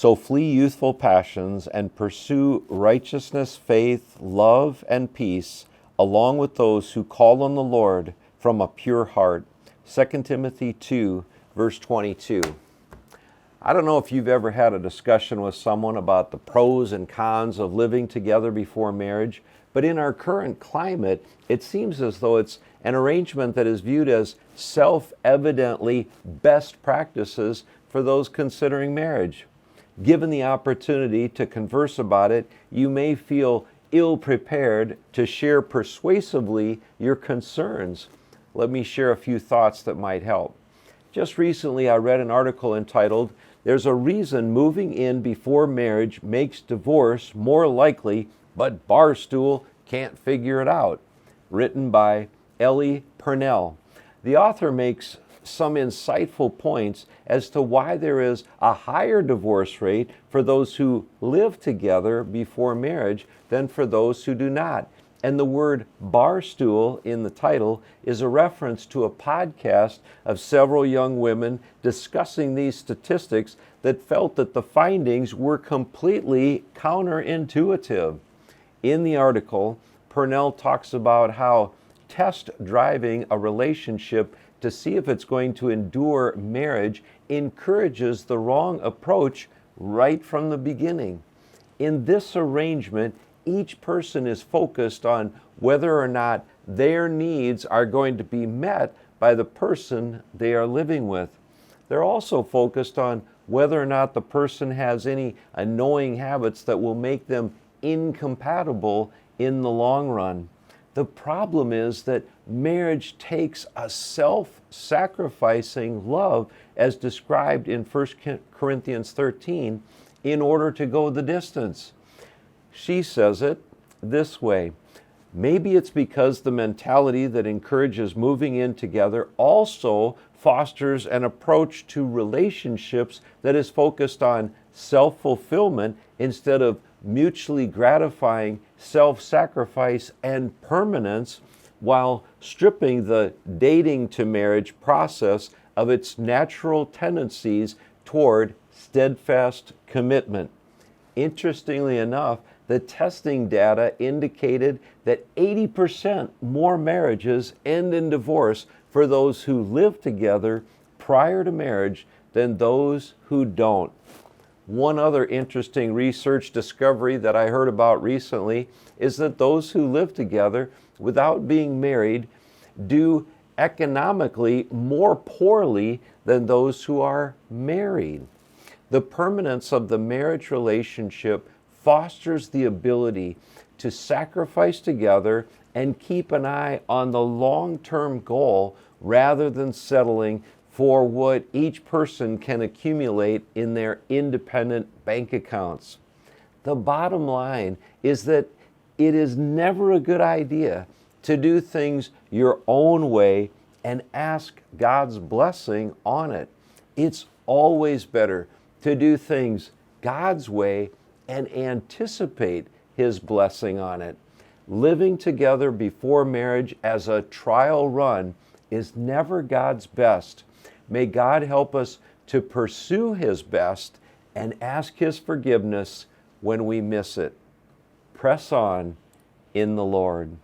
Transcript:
So flee youthful passions and pursue righteousness, faith, love, and peace, along with those who call on the Lord from a pure heart. 2 Timothy 2, verse 22. I don't know if you've ever had a discussion with someone about the pros and cons of living together before marriage, but in our current climate, it seems as though it's an arrangement that is viewed as self-evidently best practices for those considering marriage. Given the opportunity to converse about it, you may feel ill-prepared to share persuasively your concerns. Let me share a few thoughts that might help. Just recently, I read an article entitled, "There's a Reason Moving In Before Marriage Makes Divorce More Likely, but Barstool Can't Figure It Out," written by Elle Purnell. The author makes some insightful points as to why there is a higher divorce rate for those who live together before marriage than for those who do not. And the word barstool in the title is a reference to a podcast of several young women discussing these statistics that felt that the findings were completely counterintuitive. In the article, Purnell talks about how test driving a relationship to see if it's going to endure marriage encourages the wrong approach right from the beginning. In this arrangement, each person is focused on whether or not their needs are going to be met by the person they are living with. They're also focused on whether or not the person has any annoying habits that will make them incompatible in the long run. The problem is that marriage takes a self-sacrificing love, as described in 1 Corinthians 13, in order to go the distance. She says it this way: maybe it's because the mentality that encourages moving in together also fosters an approach to relationships that is focused on self-fulfillment instead of mutually gratifying self-sacrifice and permanence, while stripping the dating to marriage process of its natural tendencies toward steadfast commitment. Interestingly enough, the testing data indicated that 80% more marriages end in divorce for those who live together prior to marriage than those who don't. One other interesting research discovery that I heard about recently is that those who live together without being married do economically more poorly than those who are married. The permanence of the marriage relationship fosters the ability to sacrifice together and keep an eye on the long-term goal rather than settling for what each person can accumulate in their independent bank accounts. The bottom line is that it is never a good idea to do things your own way and ask God's blessing on it. It's always better to do things God's way and anticipate His blessing on it. Living together before marriage as a trial run is never God's best. May God help us to pursue His best and ask His forgiveness when we miss it. Press on in the Lord.